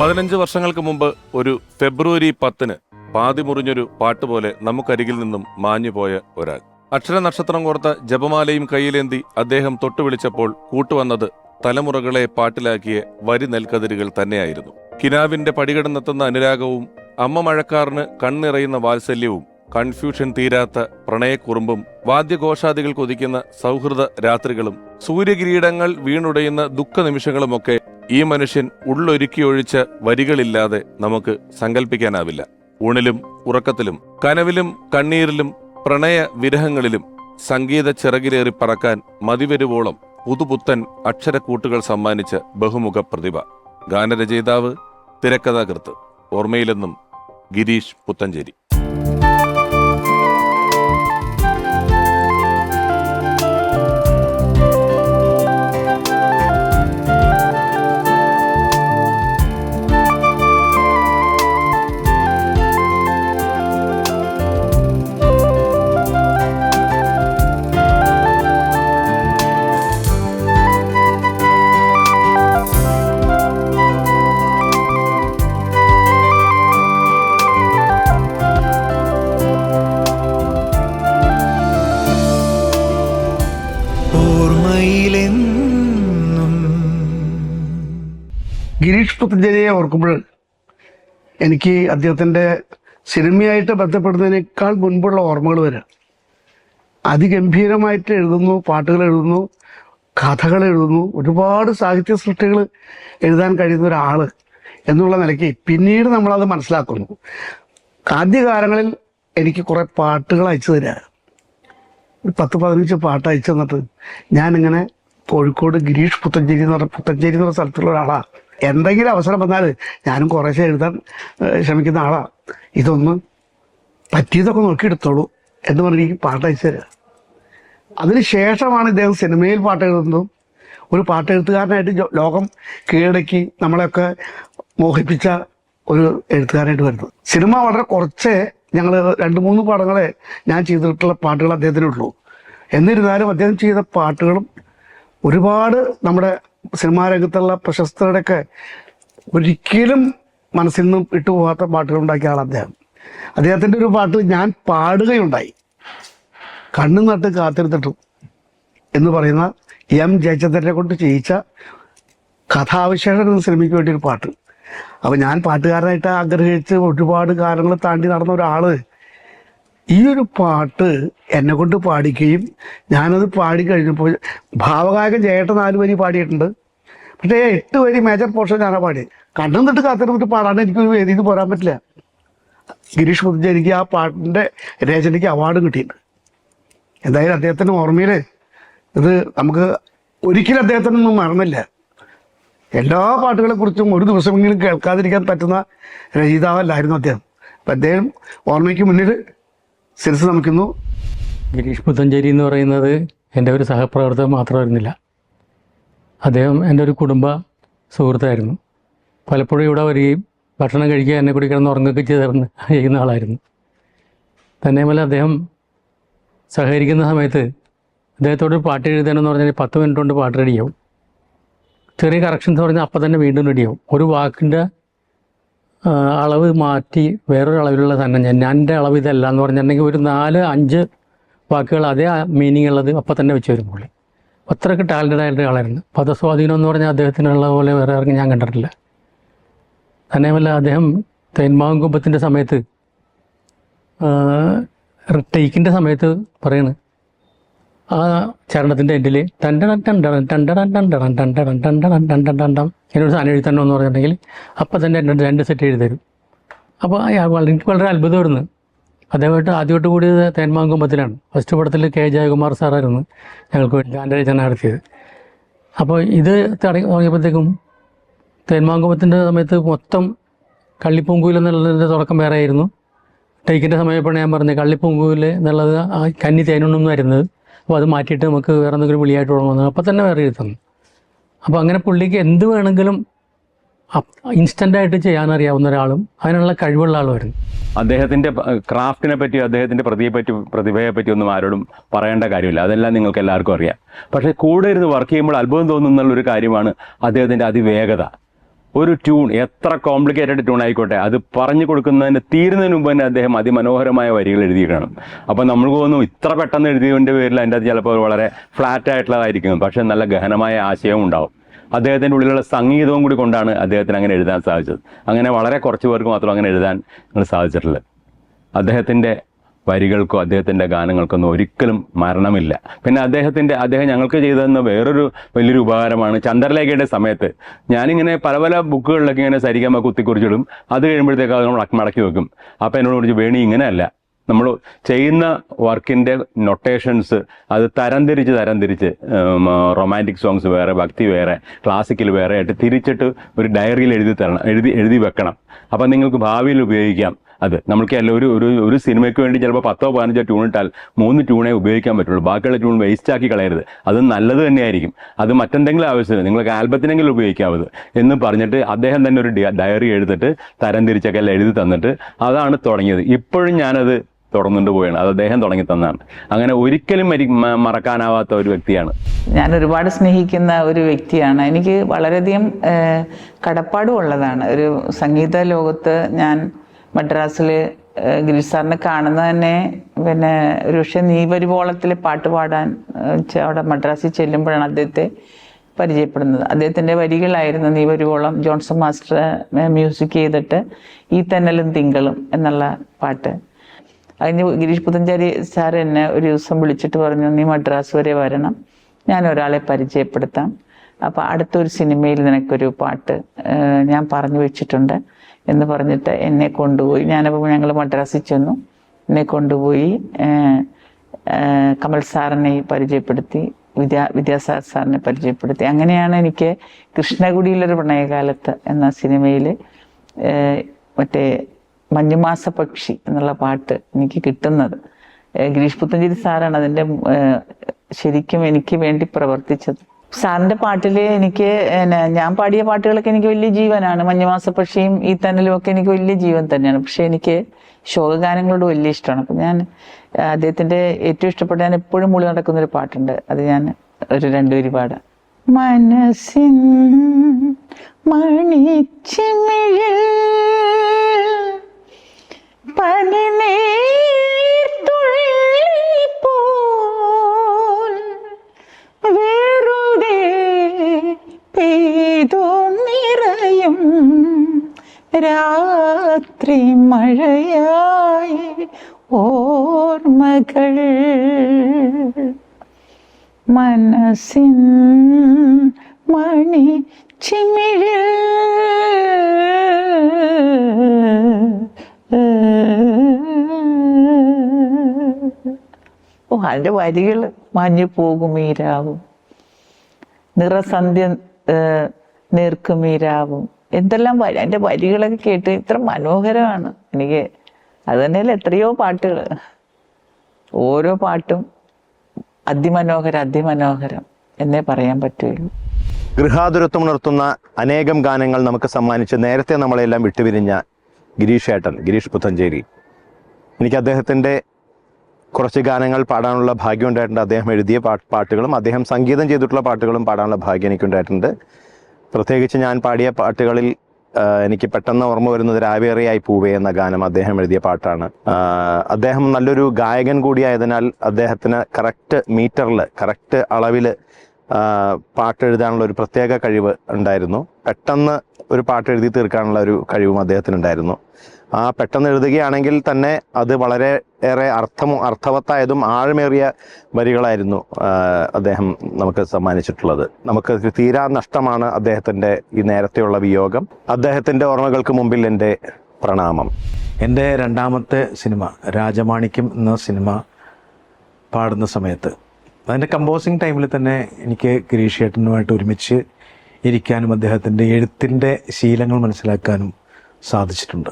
15 വർഷങ്ങൾക്ക് മുമ്പ് ഒരു ഫെബ്രുവരി 10-ന് പാതി മുറിഞ്ഞൊരു പാട്ടുപോലെ നമുക്കരികിൽ നിന്നും മാഞ്ഞുപോയ ഒരാൾ. അക്ഷരനക്ഷത്രം കോർത്ത ജപമാലയും കയ്യിലേന്തി അദ്ദേഹം തൊട്ടുവിളിച്ചപ്പോൾ കൂട്ടുവന്നത് തലമുറകളെ പാട്ടിലാക്കിയ വരി നെൽക്കതിരുകൾ തന്നെയായിരുന്നു. കിനാവിന്റെ പടികടന്നെത്തുന്ന അനുരാഗവും അമ്മ മഴക്കാറിന് കണ്ണിറയുന്ന വാത്സല്യവും കൺഫ്യൂഷൻ തീരാത്ത പ്രണയക്കുറുമ്പും വാദ്യഘോഷാദികൾ കൊതിക്കുന്ന സൗഹൃദ രാത്രികളും സൂര്യകിരീടങ്ങൾ വീണുടയുന്ന ദുഃഖ നിമിഷങ്ങളുമൊക്കെ ഈ മനുഷ്യൻ ഉള്ളൊരുക്കിയൊഴിച്ച വരികളില്ലാതെ നമുക്ക് സങ്കല്പിക്കാനാവില്ല. ഊണിലും ഉറക്കത്തിലും കനവിലും കണ്ണീരിലും പ്രണയ വിരഹങ്ങളിലും സംഗീത ചിറകിലേറി പറക്കാൻ മതിവരുവോളം പുതുപുത്തൻ അക്ഷരക്കൂട്ടുകൾ സമ്മാനിച്ച ബഹുമുഖ പ്രതിഭ, ഗാനരചയിതാവ്, തിരക്കഥാകൃത്ത്. ഓർമ്മയിലെന്നും ഗിരീഷ് പുത്തഞ്ചേരി. ഗിരീഷ് പുത്തഞ്ചേരിയെ ഓർക്കുമ്പോൾ എനിക്ക് അദ്ദേഹത്തിൻ്റെ സിനിമയായിട്ട് ബന്ധപ്പെടുന്നതിനേക്കാൾ മുൻപുള്ള ഓർമ്മകൾ വരിക. അതിഗംഭീരമായിട്ട് എഴുതുന്നു, പാട്ടുകൾ എഴുതുന്നു, കഥകൾ എഴുതുന്നു, ഒരുപാട് സാഹിത്യ സൃഷ്ടികൾ എഴുതാൻ കഴിയുന്ന ഒരാൾ എന്നുള്ള നിലയ്ക്ക് പിന്നീട് നമ്മളത് മനസ്സിലാക്കുന്നു. ആദ്യകാലങ്ങളിൽ എനിക്ക് കുറേ പാട്ടുകൾ അയച്ചു തരിക, ഒരു 10-15 പാട്ട് അയച്ചു തന്നിട്ട് ഞാനിങ്ങനെ കോഴിക്കോട് ഗിരീഷ് പുത്തഞ്ചേരി എന്ന് പറഞ്ഞ സ്ഥലത്തുള്ള ഒരാളാണ്. എന്തെങ്കിലും അവസരം വന്നാൽ ഞാനും കുറേശ്ശെ എഴുതാൻ ശ്രമിക്കുന്ന ആളാണ്. ഇതൊന്ന് പറ്റിയതൊക്കെ നോക്കിയെടുത്തോളൂ എന്ന് പറഞ്ഞ് എനിക്ക് പാട്ട് അയച്ചു തരിക. അതിന് ശേഷമാണ് ഇദ്ദേഹം സിനിമയിൽ പാട്ട് എഴുതുന്നതും ഒരു പാട്ടെഴുത്തുകാരനായിട്ട് ലോകം കീഴടക്കി നമ്മളെയൊക്കെ മോഹിപ്പിച്ച ഒരു എഴുത്തുകാരനായിട്ട് വരുന്നത്. സിനിമ വളരെ കുറച്ചേ ഞങ്ങൾ 2-3 പടങ്ങളെ ഞാൻ ചെയ്തിട്ടുള്ള പാട്ടുകൾ അദ്ദേഹത്തിനുള്ളൂ. എന്നിരുന്നാലും അദ്ദേഹം ചെയ്ത പാട്ടുകളും ഒരുപാട് നമ്മുടെ സിനിമാ രംഗത്തുള്ള പ്രശസ്തരുടെയൊക്കെ ഒരിക്കലും മനസ്സിൽ നിന്നും വിട്ടുപോകാത്ത പാട്ടുകൾ ഉണ്ടാക്കിയ ആൾ അദ്ദേഹം. അദ്ദേഹത്തിൻ്റെ ഒരു പാട്ട് ഞാൻ പാടുകയുണ്ടായി, കണ്ണു നട്ട് കാത്തിരുത്തിട്ടും എന്ന് പറയുന്ന എം ജയചന്ദ്രനെ കൊണ്ട് ചെയ്യിച്ച കഥാവിശേഷം എന്ന സിനിമയ്ക്ക് വേണ്ടി ഒരു പാട്ട്. അപ്പോൾ ഞാൻ പാട്ടുകാരനായിട്ട് ആഗ്രഹിച്ച് ഒരുപാട് കാലങ്ങൾ താണ്ടി നടന്ന ഒരാൾ ഈ ഒരു പാട്ട് എന്നെ കൊണ്ട് പാടിക്കുകയും ഞാനത് പാടിക്കഴിഞ്ഞപ്പോൾ ഭാവഗായകൻ ജയേട്ടൻ 4 വരി പാടിയിട്ടുണ്ട്, പക്ഷേ 8 വരി മേജർ പോർഷൻ ഞാനാണ് പാടി. കണ്ണും തൊട്ട് കാത്തിരുന്നിട്ട് പാടാണ്ട് എനിക്കൊരു വേദിയിൽ നിന്ന് പോരാൻ പറ്റില്ല. ഗിരീഷ് പുത്തഞ്ചേരിക്ക് ആ പാട്ടിൻ്റെ രചനയ്ക്ക് അവാർഡ് കിട്ടിയിട്ടുണ്ട്. എന്തായാലും അദ്ദേഹത്തിൻ്റെ ഓർമ്മയിൽ ഇത് നമുക്ക് ഒരിക്കലും അദ്ദേഹത്തിനൊന്നും മറന്നില്ല. എല്ലാ പാട്ടുകളെക്കുറിച്ചും ഒരു ദിവസമെങ്കിലും കേൾക്കാതിരിക്കാൻ പറ്റുന്ന രചയിതാവല്ലായിരുന്നു അദ്ദേഹം. അപ്പം അദ്ദേഹം ഓർമ്മയ്ക്ക് മുന്നിൽ ശിരസ് നമിക്കുന്നു. ഗിരീഷ് പുത്തഞ്ചേരി എന്ന് പറയുന്നത് എൻ്റെ ഒരു സഹപ്രവർത്തകൻ മാത്രമായിരുന്നില്ല, അദ്ദേഹം എൻ്റെ ഒരു കുടുംബ സുഹൃത്തായിരുന്നു. പലപ്പോഴും ഇവിടെ വരികയും ഭക്ഷണം കഴിക്കുക, എന്നെ കൂടി കിടന്ന് ഉറങ്ങുകയൊക്കെ ചെയ്യുന്ന ആളായിരുന്നു. തന്നെയുമല്ല, അദ്ദേഹം സഹകരിക്കുന്ന സമയത്ത് അദ്ദേഹത്തോട് പാട്ട് എഴുതാനെന്ന് പറഞ്ഞാൽ 10 മിനിറ്റ് കൊണ്ട് പാട്ട് റെഡിയാവും. ചെറിയ കറക്ഷൻസ് പറഞ്ഞാൽ അപ്പം തന്നെ വീണ്ടും റെഡിയാവും. ഒരു വാക്കിൻ്റെ അളവ് മാറ്റി വേറൊരു അളവിലുള്ള സാധനം ഞാൻ എൻ്റെ അളവ് ഇതല്ല എന്ന് പറഞ്ഞിട്ടുണ്ടെങ്കിൽ ഒരു 4-5 വാക്കുകൾ അതേ മീനിങ് ഉള്ളത് അപ്പം തന്നെ വെച്ച് വരും പുള്ളി. അത്രയ്ക്ക് ടാലൻറ്റഡ് ആയിട്ട് ആളായിരുന്നു. പദസ്വാധീനം എന്ന് പറഞ്ഞാൽ അദ്ദേഹത്തിനുള്ള പോലെ വേറെ ആർക്കും ഞാൻ കണ്ടിട്ടില്ല. തന്നെയുമല്ല, അദ്ദേഹം തേന്മാവും കുമ്പത്തിൻ്റെ സമയത്ത് ടേക്കിൻ്റെ സമയത്ത് പറയണ്, ആ ചരണത്തിൻ്റെ എൻഡിൽ എന്നൊരു സാധനം എഴുതണം എന്ന് പറഞ്ഞിട്ടുണ്ടെങ്കിൽ അപ്പം തന്നെ 2 സെറ്റ് എഴുതി തരും. അപ്പോൾ എനിക്ക് വളരെ അത്ഭുതമായിരുന്നു. അദ്ദേഹമായിട്ട് ആദ്യമായിട്ട് കൂടിയത് തേന്മാങ്കുമ്പത്തിലാണ്. ഫസ്റ്റ് പടത്തിൽ കെ ജയകുമാർ സാറായിരുന്നു ഞങ്ങൾക്ക് ഗാനരചന നടത്തിയത്. അപ്പോൾ ഇത് തുടങ്ങിയപ്പോഴത്തേക്കും തേന്മാങ്കുമ്പത്തിൻ്റെ സമയത്ത് മൊത്തം കള്ളിപ്പൂങ്കുയിൽ എന്നുള്ളതിൻ്റെ തുടക്കം വേറെ ആയിരുന്നു. ടേക്കിൻ്റെ സമയപ്പോഴാണ് ഞാൻ പറഞ്ഞത് കള്ളിപ്പൂങ്കുയിൽ എന്നുള്ളത് ആ കന്നി തേനൊന്നും വരുന്നത്. അപ്പോൾ അത് മാറ്റിയിട്ട് നമുക്ക് വേറെ എന്തെങ്കിലും വിളിയായിട്ട് തുടങ്ങുന്നത് അപ്പം തന്നെ വേറെ എഴുതുന്നു. അപ്പോൾ അങ്ങനെ പുള്ളിക്ക് എന്ത് വേണമെങ്കിലും ഇൻസ്റ്റൻ്റായിട്ട് ചെയ്യാനറിയാവുന്ന ഒരാളും അതിനുള്ള കഴിവുള്ള ആളുമായിരുന്നു. അദ്ദേഹത്തിൻ്റെ ക്രാഫ്റ്റിനെ പറ്റി, അദ്ദേഹത്തിൻ്റെ പ്രതിഭയെ പറ്റി ഒന്നും ആരോടും പറയേണ്ട കാര്യമില്ല, അതെല്ലാം നിങ്ങൾക്ക് എല്ലാവർക്കും അറിയാം. പക്ഷേ കൂടെ ഇരുന്ന് വർക്ക് ചെയ്യുമ്പോൾ അത്ഭുതം തോന്നുന്നുള്ളൊരു കാര്യമാണ് അദ്ദേഹത്തിൻ്റെ അതിവേഗത. ഒരു ട്യൂൺ എത്ര കോംപ്ലിക്കേറ്റഡ് ട്യൂൺ ആയിക്കോട്ടെ അത് പറഞ്ഞു കൊടുക്കുന്നതിന് തീരുന്നതിന് മുമ്പ് തന്നെ അദ്ദേഹം അതിമനോഹരമായ വരികൾ എഴുതി കാണും. അപ്പോൾ നമ്മൾ തോന്നും ഇത്ര പെട്ടെന്ന് എഴുതിയതിൻ്റെ പേരിൽ അതിൻ്റെ അത് ചിലപ്പോൾ വളരെ ഫ്ലാറ്റ് ആയിട്ടുള്ളതായിരിക്കും, പക്ഷേ നല്ല ഗഹനമായ ആശയവും ഉണ്ടാവും. അദ്ദേഹത്തിൻ്റെ ഉള്ളിലുള്ള സംഗീതവും കൂടി കൊണ്ടാണ് അദ്ദേഹത്തിന് അങ്ങനെ എഴുതാൻ സാധിച്ചത്. അങ്ങനെ വളരെ കുറച്ച് പേർക്ക് മാത്രം അങ്ങനെ എഴുതാൻ സാധിച്ചിട്ടുള്ളത്. അദ്ദേഹത്തിൻ്റെ വരികൾക്കോ അദ്ദേഹത്തിൻ്റെ ഗാനങ്ങൾക്കൊന്നും ഒരിക്കലും മരണമില്ല. പിന്നെ അദ്ദേഹം ഞങ്ങൾക്ക് ചെയ്തതെന്ന വേറൊരു വലിയൊരു ഉപകാരമാണ് ചന്ദ്രലേഖയുടെ സമയത്ത് ഞാനിങ്ങനെ പല ബുക്കുകളിലൊക്കെ ഇങ്ങനെ സരിഗമ കുത്തിക്കുറിച്ചിടും. അത് കഴിയുമ്പോഴത്തേക്ക് അത് നമ്മൾ മടക്കി വെക്കും. അപ്പോൾ എന്നോട് കുറിച്ച് വേണി ഇങ്ങനെയല്ല, നമ്മൾ ചെയ്യുന്ന വർക്കിൻ്റെ നൊട്ടേഷൻസ് അത് തരംതിരിച്ച് റൊമാൻറ്റിക് സോങ്സ് വേറെ, ഭക്തി വേറെ, ക്ലാസിക്കൽ വേറെ ആയിട്ട് തിരിച്ചിട്ട് ഒരു ഡയറിയിൽ എഴുതി വെക്കണം. അപ്പം നിങ്ങൾക്ക് ഭാവിയിൽ ഉപയോഗിക്കാം. അത് നമ്മൾക്ക് അല്ല ഒരു സിനിമയ്ക്ക് വേണ്ടി ചിലപ്പോൾ 10-15 ട്യൂൺ ഇട്ടാൽ 3 ട്യൂണേ ഉപയോഗിക്കാൻ പറ്റുള്ളൂ. ബാക്കിയുള്ള ട്യൂൺ വേസ്റ്റ് ആക്കി കളയരുത്, അത് നല്ലത് തന്നെയായിരിക്കും. അത് മറ്റെന്തെങ്കിലും ആവശ്യമില്ല, നിങ്ങൾക്ക് ആൽബത്തിനെങ്കിലും ഉപയോഗിക്കാവത് എന്ന് പറഞ്ഞിട്ട് അദ്ദേഹം തന്നെ ഒരു ഡയറി എടുത്തിട്ട് തരംതിരിച്ചൊക്കെ എല്ലാം എഴുതി തന്നിട്ട് അതാണ് തുടങ്ങിയത്. ഇപ്പോഴും ഞാനത് തുടർന്നുകൊണ്ട് പോവുകയാണ്. അത് അദ്ദേഹം തുടങ്ങി തന്നാണ്. അങ്ങനെ ഒരിക്കലും മറക്കാനാവാത്ത ഒരു വ്യക്തിയാണ്. ഞാൻ ഒരുപാട് സ്നേഹിക്കുന്ന ഒരു വ്യക്തിയാണ്. എനിക്ക് വളരെയധികം കടപ്പാടും ഉള്ളതാണ്. ഒരു സംഗീത ലോകത്ത് ഞാൻ മദ്രാസിൽ ഗിരീഷ് സാറിനെ കാണുന്നത് തന്നെ പിന്നെ ഒരു പക്ഷേ നീ വരുവോളത്തിൽ പാട്ട് പാടാൻ അവിടെ മദ്രാസിൽ ചെല്ലുമ്പോഴാണ് അദ്ദേഹത്തെ പരിചയപ്പെടുന്നത്. അദ്ദേഹത്തിൻ്റെ വരികളായിരുന്നു നീ വരുവോളം. ജോൺസൺ മാസ്റ്റർ മ്യൂസിക് ചെയ്തിട്ട് ഈ തെന്നലും തിങ്കളും എന്നുള്ള പാട്ട്. അതിന് ഗിരീഷ് പുത്തഞ്ചേരി സാർ എന്നെ ഒരു ദിവസം വിളിച്ചിട്ട് പറഞ്ഞു, നീ മദ്രാസ് വരെ വരണം, ഞാൻ ഒരാളെ പരിചയപ്പെടുത്താം. അപ്പോൾ അടുത്തൊരു സിനിമയിൽ നിനക്കൊരു പാട്ട് ഞാൻ പറഞ്ഞു വെച്ചിട്ടുണ്ട് എന്ന് പറഞ്ഞിട്ട് എന്നെ കൊണ്ടുപോയി. ഞങ്ങൾ മദ്രാസിൽ ചെന്നു. എന്നെ കൊണ്ടുപോയി കമൽ സാറിനെ പരിചയപ്പെടുത്തി, വിദ്യാസാഗർ സാറിനെ പരിചയപ്പെടുത്തി. അങ്ങനെയാണ് എനിക്ക് കൃഷ്ണകുടിയിലൊരു പ്രണയകാലത്ത് എന്ന സിനിമയിൽ മറ്റേ മഞ്ഞുമാസ പക്ഷി എന്നുള്ള പാട്ട് എനിക്ക് കിട്ടുന്നത്. ഗിരീഷ് പുത്തഞ്ചേരി സാറാണ് അതിൻ്റെ ശരിക്കും എനിക്ക് വേണ്ടി പ്രവർത്തിച്ചത്. സാറിൻ്റെ പാട്ടിൽ എനിക്ക് ഞാൻ പാടിയ പാട്ടുകളൊക്കെ എനിക്ക് വലിയ ജീവനാണ്. മഞ്ഞുമാസപ്പക്ഷിയും ഈ തന്നലും ഒക്കെ എനിക്ക് വലിയ ജീവൻ തന്നെയാണ്. പക്ഷെ എനിക്ക് ശോകഗാനങ്ങളോട് വലിയ ഇഷ്ടമാണ്. അപ്പം ഞാൻ അദ്ദേഹത്തിൻ്റെ ഏറ്റവും ഇഷ്ടപ്പെട്ട, ഞാൻ എപ്പോഴും മുളി നടക്കുന്നൊരു പാട്ടുണ്ട്, അത് ഞാൻ ഒരു 2 വരി പാടാം. മനസ്സിൻ മണിച്ചിമിഴിൽ വെറുതെ പെയ്തു നിറയും രാത്രി മഴയായി ഓർമ്മകൾ മനസ്സിൻ മണി ചിമിഴിൽ അതിൻ്റെ വരികൾ മാഞ്ഞു പോകും ഈ രാവും, നിറസന്ധ്യ നേർക്കും ഈ രാവും, എന്തെല്ലാം അതിൻ്റെ വരികളൊക്കെ കേട്ട് ഇത്ര മനോഹരമാണ് എനിക്ക്. അത് തന്നെയല്ല എത്രയോ പാട്ടുകൾ, ഓരോ പാട്ടും അതിമനോഹരം എന്നേ പറയാൻ പറ്റുള്ളൂ. ഗൃഹാതുരത്വം ഉണർത്തുന്ന അനേകം ഗാനങ്ങൾ നമുക്ക് സമ്മാനിച്ച് നേരത്തെ നമ്മളെല്ലാം വിട്ടുപിരിഞ്ഞ ഗിരീഷ് പുത്തഞ്ചേരി, എനിക്ക് അദ്ദേഹത്തിൻ്റെ കുറച്ച് ഗാനങ്ങൾ പാടാനുള്ള ഭാഗ്യം ഉണ്ടായിട്ടുണ്ട്. അദ്ദേഹം എഴുതിയ പാട്ടുകളും അദ്ദേഹം സംഗീതം ചെയ്തിട്ടുള്ള പാട്ടുകളും പാടാനുള്ള ഭാഗ്യം എനിക്കുണ്ടായിട്ടുണ്ട്. പ്രത്യേകിച്ച് ഞാൻ പാടിയ പാട്ടുകളിൽ എനിക്ക് പെട്ടെന്ന് ഓർമ്മ വരുന്നത് രാവേറിയായി പൂവേ എന്ന ഗാനം അദ്ദേഹം എഴുതിയ പാട്ടാണ്. അദ്ദേഹം നല്ലൊരു ഗായകൻ കൂടിയായതിനാൽ അദ്ദേഹത്തിന് കറക്റ്റ് മീറ്ററിൽ, കറക്റ്റ് അളവിൽ പാട്ടെഴുതാനുള്ള ഒരു പ്രത്യേക കഴിവ് ഉണ്ടായിരുന്നു. പെട്ടെന്ന് ഒരു പാട്ട് എഴുതി തീർക്കാനുള്ള ഒരു കഴിവും അദ്ദേഹത്തിനുണ്ടായിരുന്നു. ആ പെട്ടെന്ന് എഴുതുകയാണെങ്കിൽ തന്നെ അത് വളരെ ഏറെ അർത്ഥവത്തായതും ആഴമേറിയ വരികളായിരുന്നു അദ്ദേഹം നമുക്ക് സമ്മാനിച്ചിട്ടുള്ളത്. നമുക്ക് തീരാ നഷ്ടമാണ് അദ്ദേഹത്തിൻ്റെ ഈ നേരത്തെയുള്ള വിയോഗം. അദ്ദേഹത്തിൻ്റെ ഓർമ്മകൾക്ക് മുമ്പിൽ എൻ്റെ പ്രണാമം. എൻ്റെ രണ്ടാമത്തെ സിനിമ രാജമാണിക്യം എന്ന സിനിമ പാടുന്ന സമയത്ത് അതിൻ്റെ കമ്പോസിങ് ടൈമിൽ തന്നെ എനിക്ക് ഗിരീഷ് ചേട്ടനുമായിട്ട് ഒരുമിച്ച് ഇരിക്കാനും അദ്ദേഹത്തിൻ്റെ എഴുത്തിൻ്റെ ശീലങ്ങൾ മനസ്സിലാക്കാനും സാധിച്ചിട്ടുണ്ട്.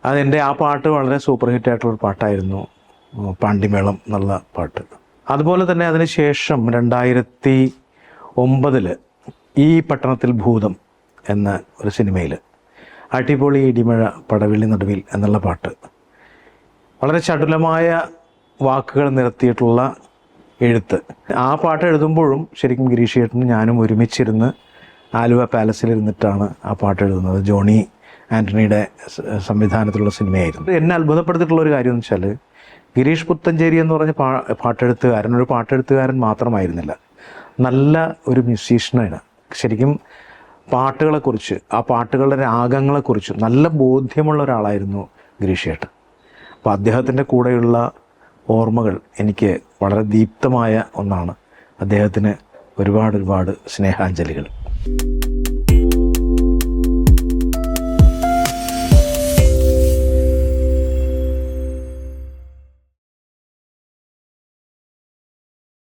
അതെൻ്റെ ആ പാട്ട് വളരെ സൂപ്പർ ഹിറ്റായിട്ടുള്ളൊരു പാട്ടായിരുന്നു, പാണ്ടിമേളം എന്നുള്ള പാട്ട്. അതുപോലെ തന്നെ അതിന് ശേഷം 2009 ഈ പട്ടണത്തിൽ ഭൂതം എന്ന ഒരു സിനിമയിൽ അടിപൊളി ഇടിമഴ പടവിളി നടുവിൽ എന്നുള്ള പാട്ട്, വളരെ ചടുലമായ വാക്കുകൾ നിരത്തിയിട്ടുള്ള എഴുത്ത്. ആ പാട്ട് എഴുതുമ്പോഴും ശരിക്കും ഗിരീഷ് ചേട്ടനും ഞാനും ഒരുമിച്ചിരുന്ന് ആലുവ പാലസിലിരുന്നിട്ടാണ് ആ പാട്ട് എഴുതുന്നത്. ജോണി ആൻ്റണിയുടെ സംവിധാനത്തിലുള്ള സിനിമയായിരുന്നു. എന്നെ അത്ഭുതപ്പെടുത്തിയിട്ടുള്ള ഒരു കാര്യം എന്ന് വെച്ചാൽ ഗിരീഷ് പുത്തഞ്ചേരി എന്ന് പറഞ്ഞ പാട്ടെഴുത്തുകാരൻ ഒരു പാട്ടെഴുത്തുകാരൻ മാത്രമായിരുന്നില്ല, നല്ല ഒരു മ്യൂസീഷ്യനാണ്. ശരിക്കും പാട്ടുകളെക്കുറിച്ച്, ആ പാട്ടുകളുടെ രാഗങ്ങളെക്കുറിച്ച് നല്ല ബോധ്യമുള്ള ഒരാളായിരുന്നു ഗിരീഷ് ചേട്ടൻ. അപ്പോൾ അദ്ദേഹത്തിൻ്റെ കൂടെയുള്ള ഓർമ്മകൾ എനിക്ക് വളരെ ദീപ്തമായ ഒന്നാണ്. അദ്ദേഹത്തിന് ഒരുപാട് സ്നേഹാഞ്ജലികൾ.